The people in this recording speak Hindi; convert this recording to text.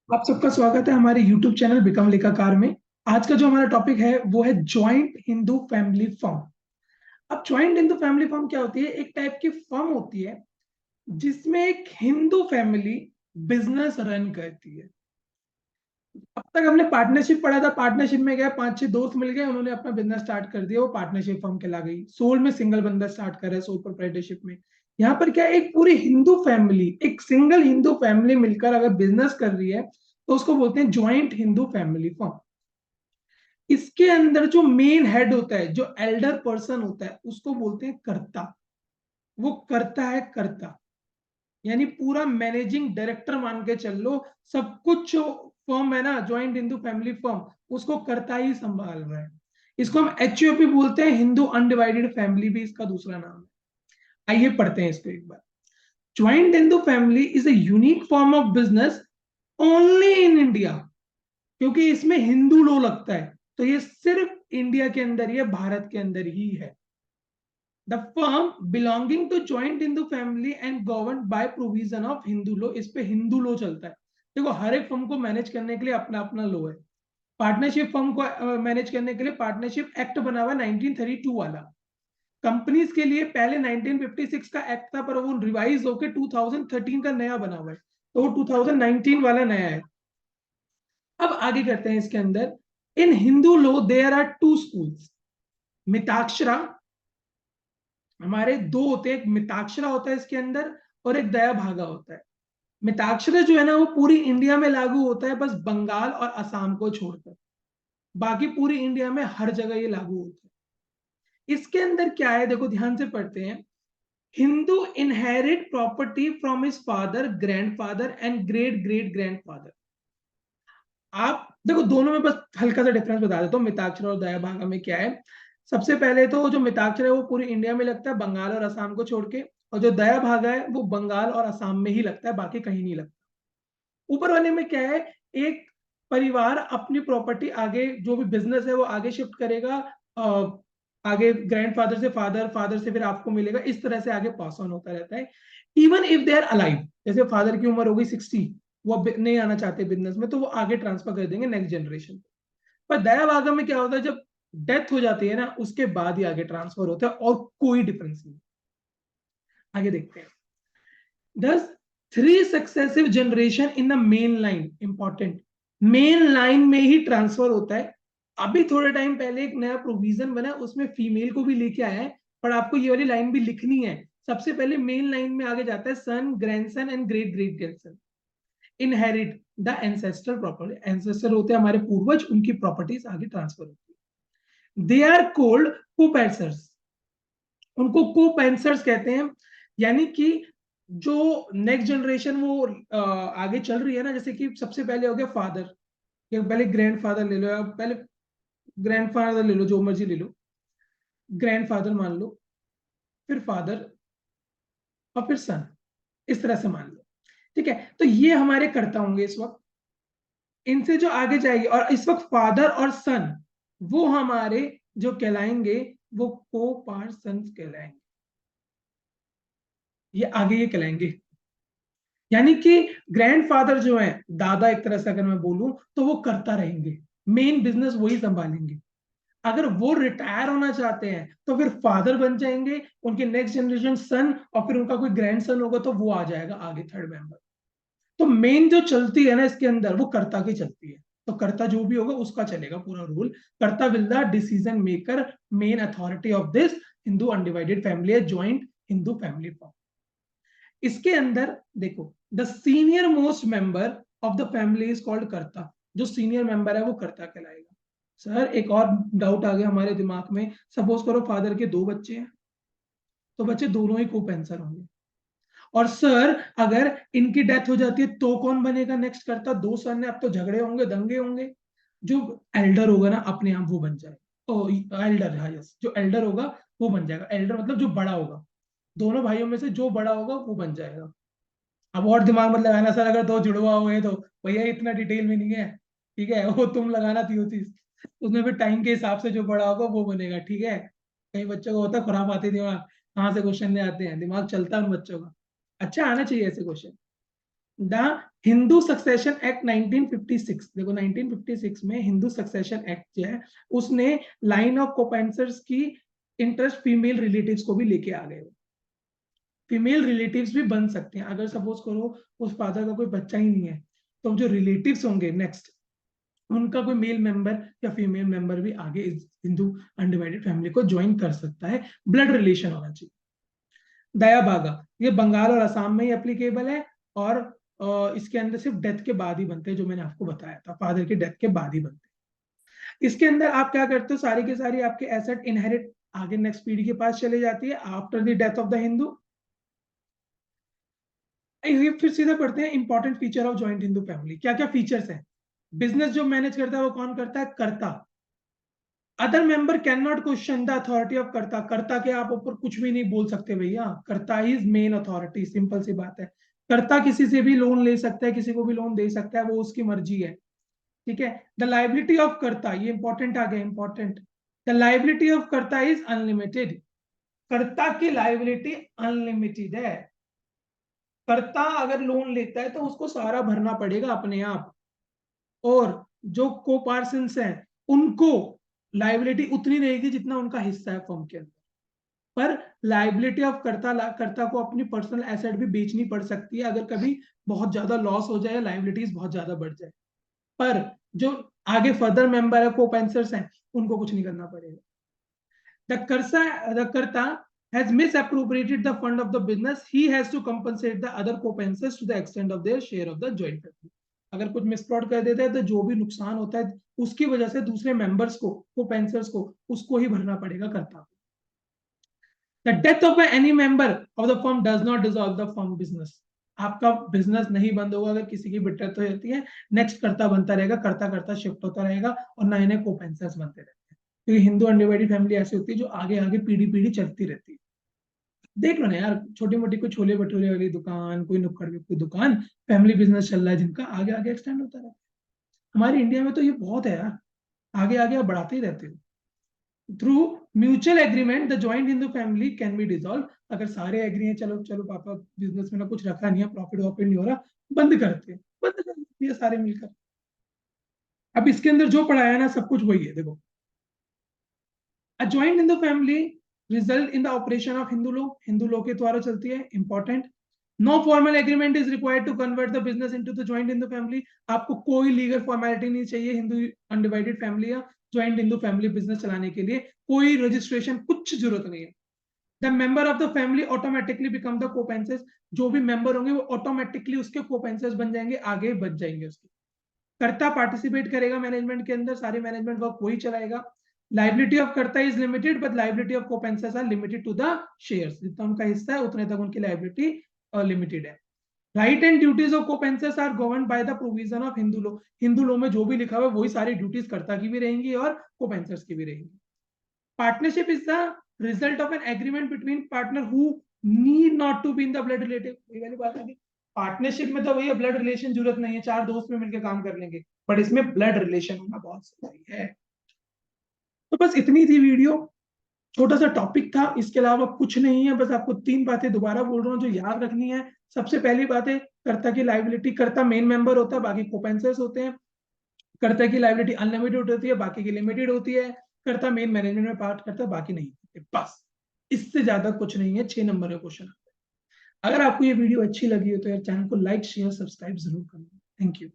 आप सबका स्वागत है हमारे YouTube चैनल बिकम लेखाकार में। आज का जो हमारा टॉपिक है वो है जॉइंट हिंदू फैमिली फर्म। अब जॉइंट हिंदू फैमिली फर्म क्या होती है? एक टाइप की फर्म होती है जिसमें एक हिंदू फैमिली बिजनेस रन करती है। अब तक हमने पार्टनरशिप पढ़ा था। पार्टनरशिप में गया, पांच छह दोस्त मिल गए, उन्होंने अपना बिजनेस स्टार्ट कर दिया, वो पार्टनरशिप फर्म कहला गई। सोल में सिंगल बंदा स्टार्ट कर रहा है, सोल प्रोप्राइटरशिप में। यहाँ पर क्या है, एक पूरी हिंदू फैमिली, एक सिंगल हिंदू फैमिली मिलकर अगर बिजनेस कर रही है तो उसको बोलते हैं ज्वाइंट हिंदू फैमिली फर्म। इसके अंदर जो मेन हेड होता है, जो एल्डर पर्सन होता है, उसको बोलते हैं कर्ता। वो करता है कर्ता, यानी पूरा मैनेजिंग डायरेक्टर मान के चल लो। सब कुछ जो फर्म है ना, ज्वाइंट हिंदू फैमिली फर्म, उसको करता ही संभाल रहा है। इसको हम एचयूएफी बोलते हैं, हिंदू अनडिवाइडेड फैमिली भी इसका दूसरा नाम है। आइए पढ़ते हैं इसको एक बार। Joint Hindu family is a unique form of business only in India. क्योंकि इसमें हिंदू लो लगता है, तो ये सिर्फ इंडिया के अंदर ही है, भारत के अंदर ही है। The firm belonging to joint Hindu family and govern by provision of Hindu law. इस पे हिंदू लॉ चलता है। देखो, हर एक फर्म को मैनेज करने के लिए अपना अपना लॉ है। पार्टनरशिप फर्म को मैनेज करने के लिए पार्टनरशिप एक्ट बना हुआ 1932 वाला। कंपनीज के लिए पहले 1956 का एक्ट था, पर वो रिवाइज होकर 2013 का नया बना हुआ है, तो वो 2019 वाला नया है। अब आगे करते हैं इसके अंदर। In Hindu law there are two schools. Mitakshara, हमारे दो होते हैं, एक मिताक्षरा होता है इसके अंदर और एक दया भागा होता है। मिताक्षरा जो है ना, वो पूरी इंडिया में लागू होता है, बस बंगाल और असम को छोड़कर। बाकी पूरी इंडिया में हर जगह ये लागू होता है। इसके अंदर क्या है, देखो ध्यान से पढ़ते हैं। Hindu inherit property from his father, grandfather and great great grandfather. आप देखो, दोनों में बस हल्का सा डिफरेंस बता देता हूँ, मिताक्षर और दया भागा में क्या है। सबसे पहले तो जो मिताक्षर है वो पूरी इंडिया में लगता है, बंगाल और असम को छोड़ के। और जो दया भागा है वो बंगाल और असम में ही लगता है, बाकी कहीं नहीं लगता। ऊपर वाले में क्या है, एक परिवार अपनी प्रॉपर्टी आगे, जो भी बिजनेस है वो आगे शिफ्ट करेगा। आगे ग्रैंडफादर से फादर, फादर से फिर आपको मिलेगा, इस तरह से आगे पास ऑन होता रहता है। Even if they are alive, जैसे फादर की उम्र हो गई 60, वो नहीं आना चाहते बिजनेस में, तो वो आगे ट्रांसफर कर देंगे नेक्स्ट जनरेशन। पर दया भागा में क्या होता है, जब डेथ हो जाती है ना, उसके बाद ही आगे ट्रांसफर होता है, और कोई डिफरेंस नहीं। आगे देखते हैं। Thus, three successive generation in the main line, important, main line में ही ट्रांसफर होता है। अभी थोड़े टाइम पहले एक नया प्रोविजन बना, उसमें फीमेल को भी लेके आया है, पर आपको ये वाली लाइन भी लिखनी है। सबसे पहले मेन लाइन में आगे जाता है son, grandson and great great grandson inherit the ancestor property. Ancestor होते हैं हमारे पूर्वज, उनकी प्रॉपर्टीज आगे ट्रांसफर होती है। They are called coparceners. उनको कोपेंसर्स कहते हैं। यानी कि जो नेक्स्ट जनरेशन वो आगे चल रही है ना, जैसे कि सबसे पहले हो गया फादर, या पहले ग्रैंडफादर ले लो, या पहले ग्रैंडफादर ले लो, जो मर्जी ले लो, ग्रैंडफादर मान लो, फिर फादर, और फिर सन, इस तरह से मान लो। ठीक है, तो ये हमारे कर्ता होंगे इस वक्त। इनसे जो आगे जाएगी, और इस वक्त फादर और सन वो हमारे जो कहलाएंगे, वो को पार्सन कहलाएंगे। ये आगे ये कहलाएंगे। यानी कि ग्रैंडफादर जो है, दादा एक तरह से अगर मैं बोलूं, तो वो करता रहेंगे, मेन बिजनेस वही संभालेंगे। अगर वो रिटायर होना चाहते हैं तो फिर फादर बन जाएंगे, उनके नेक्स्ट जनरेशन सन, और फिर उनका कोई ग्रैंड सन होगा तो वो आ जाएगा आगे, थर्ड मेंबर। तो मेन जो चलती है ना इसके अंदर, वो कर्ता की चलती है। तो कर्ता जो भी होगा उसका चलेगा पूरा रूल। कर्ता will the decision maker, main authority of this Hindu undivided family है, ज्वाइंट हिंदू फैमिली फॉर्म। इसके अंदर देखो, the senior most member of the family is called कर्ता। जो सीनियर मेंबर है वो कर्ता कहलाएगा। सर एक और डाउट आ गया हमारे दिमाग में। सपोज करो फादर के दो बच्चे हैं, तो बच्चे दोनों ही कोपेंसर होंगे। और सर अगर इनकी डेथ हो जाती है तो कौन बनेगा नेक्स्ट कर्ता? दो सन है, अब तो झगड़े होंगे, दंगे होंगे। जो एल्डर होगा ना, अपने आप वो बन जाएगा। तो एल्डर, हाँ यस, जो एल्डर होगा वो बन जाएगा। एल्डर मतलब जो बड़ा होगा, दोनों भाइयों में से जो बड़ा होगा वो बन जाएगा। अब और दिमाग मत लगाना सर, अगर दो जुड़वा हुए तो भैया इतना डिटेल में नहीं है। ठीक है, वो तुम लगाना थी वो चीज। उसमें फिर टाइम के हिसाब से जो बड़ा होगा वो बनेगा। ठीक है, कई बच्चों को होता है खुरापाती दिमाग, कहाँ से क्वेश्चन ले आते हैं, दिमाग चलता है उन बच्चों का। अच्छा आना चाहिए ऐसे question. The Hindu succession act 1956, देखो 1956 में हिंदू सक्सेशन एक्ट जो है उसने लाइन ऑफ कोपेंसर्स की इंटरेस्ट फीमेल रिलेटिव्स को भी लेके आ गए। फीमेल रिलेटिव्स भी बन सकते हैं। अगर सपोज करो उस फादर का कोई बच्चा ही नहीं है, तो जो रिलेटिव्स होंगे नेक्स्ट, उनका कोई मेल मेंबर या फीमेल मेंबर भी आगे इस हिंदू अनडिवाइडेड फैमिली को ज्वाइन कर सकता है। ब्लड रिलेशन होना चाहिए। दया बागा, ये बंगाल और असम में ही एप्लीकेबल है, और इसके अंदर सिर्फ डेथ के बाद ही बनते हैं, जो मैंने आपको बताया था, फादर के डेथ के बाद ही बनते हैं। इसके अंदर आप क्या करते हो, सारी की सारी आपके एसेट इनहेरिट आगे नेक्स्ट पीढ़ी के पास चले जाती है after the death of the Hindu. ये फिर सीधा पढ़ते हैं important feature of joint Hindu family, क्या क्या फीचर्स हैं। बिजनेस जो मैनेज करता है वो कौन करता है, कर्ता। Other member can not question the authority of कर्ता, कर्ता के आप ऊपर कुछ भी नहीं बोल सकते भैया, कर्ता इज मेन अथॉरिटी, सिंपल सी बात है। कर्ता किसी से भी लोन ले सकता है, किसी को भी लोन दे सकता है, वो उसकी मर्जी है, ठीक है। द लाइबिलिटी ऑफ कर्ता, ये इंपॉर्टेंट आ गया, important. The liability of karta is unlimited, कर्ता की लाइबिलिटी अनलिमिटेड है। कर्ता अगर लोन लेता है तो उसको सारा भरना पड़ेगा अपने आप, और जो को पार्सन्स हैं उनको लाइबिलिटी उतनी रहेगी जितना उनका हिस्सा है फर्म के अंदर। पर लाइबिलिटी ऑफ कर्ता को अपनी पर्सनल एसेट भी बेचनी पड़ सकती है अगर कभी बहुत ज्यादा लॉस हो जाए, लाइबिलिटीज बहुत ज्यादा बढ़ जाए। पर जो आगे फर्दर मेंबर है, कोपेंसर्स हैं, उनको कुछ नहीं करना पड़ेगा। The Karta has misappropriated the fund of the business, he has to compensate the other co-pensers to the extent of their share of the joint family. अगर कुछ मिसप्लॉट कर देता है तो जो भी नुकसान होता है उसकी वजह से दूसरे मेंबर्स को, को-पेंसर्स को, उसको ही भरना पड़ेगा कर्ता को। The death of any member of the firm does not dissolve the firm business. आपका बिजनेस नहीं बंद होगा अगर किसी की भी डेथ हो जाती है, नेक्स्ट कर्ता बनता रहेगा, कर्ता कर्ता शिफ्ट होता रहेगा और नए नए को-पेंसर्स बनते रहेंगे। क्योंकि हिंदू अनडिवाइडेड फैमिली ऐसी होती है जो आगे आगे पीढ़ी पीढ़ी चलती रहती है। देख लो ना यार, छोटी मोटी कोई छोले भटूरे वाली दुकान, कोई नुक्कड़ की कोई दुकान, फैमिली बिजनेस चल रहा है जिनका, आगे आगे एक्सटेंड होता रहता है। हमारे इंडिया में तो ये बहुत है यार, आगे आगे आप बढ़ाते ही रहते हो। Through mutual agreement the joint Hindu family can be dissolve. अगर सारे एग्री हैं, चलो चलो पापा बिजनेस में ना कुछ रखा नहीं है, प्रॉफिट वॉफिट नहीं हो रहा, बंद करते हैं, बंद कर देते हैं सारे मिलकर। अब इसके अंदर जो पढ़ाया है ना सब कुछ वही है, देखो। A joint Hindu family result in the operation of Hindu law के द्वारा चलती है, important. No formal agreement is required to convert the business into the joint Hindu family. आपको कोई लीगल फॉर्मेलिटी नहीं चाहिए हिंदू अनडिवाइडेड फैमिली या ज्वाइंट हिंदू फैमिली बिजनेस चलाने के लिए, कोई रजिस्ट्रेशन कुछ जरूरत नहीं है। The member of the family automatically become the coparceners, जो भी मेंबर होंगे वो ऑटोमेटिकली उसके कोपेंसेस बन जाएंगे, आगे बच जाएंगे उसके। कर्ता पार्टिसिपेट करेगा मैनेजमेंट के अंदर, सारी मैनेजमेंट वर्क वही चलाएगा। Liability of karta is limited but liability of coparceners are limited to the shares, जितना उनका हिस्सा है उतने तक उनकी लाइबिलिटी लिमिटेड है। Right and duties of coparceners are govern by the provision of Hindu law, Hindu law में जो भी लिखा हुआ है वही सारी ड्यूटीज कर्ता की भी रहेंगी और कोपेंसर्स की भी रहेंगी। Partnership is the result of an agreement between partner who need not to be in the blood relative. ये वाली बात है, पार्टनरशिप में तो भैया ब्लड रिलेशन जरूरत नहीं है, चार दोस्त में मिलकर काम कर लेंगे, बट इसमें ब्लड रिलेशन होना बहुत जरूरी है। तो बस इतनी थी वीडियो, छोटा सा टॉपिक था, इसके अलावा कुछ नहीं है। बस आपको तीन बातें दोबारा बोल रहा हूँ जो याद रखनी है। सबसे पहली बात है, कर्ता की लाइबिलिटी, कर्ता मेन मेंबर होता है, बाकी कोपेंसर्स होते हैं। कर्ता की लाइबिलिटी अनलिमिटेड होती है, बाकी की लिमिटेड होती है। कर्ता मेन मैनेजमेंट में पार्ट करता है, बाकी नहीं होते। बस इससे ज्यादा कुछ नहीं है। 6 नंबर का क्वेश्चन। अगर आपको ये वीडियो अच्छी लगी हो तो यार चैनल को लाइक शेयर सब्सक्राइब जरूर करना। Thank you.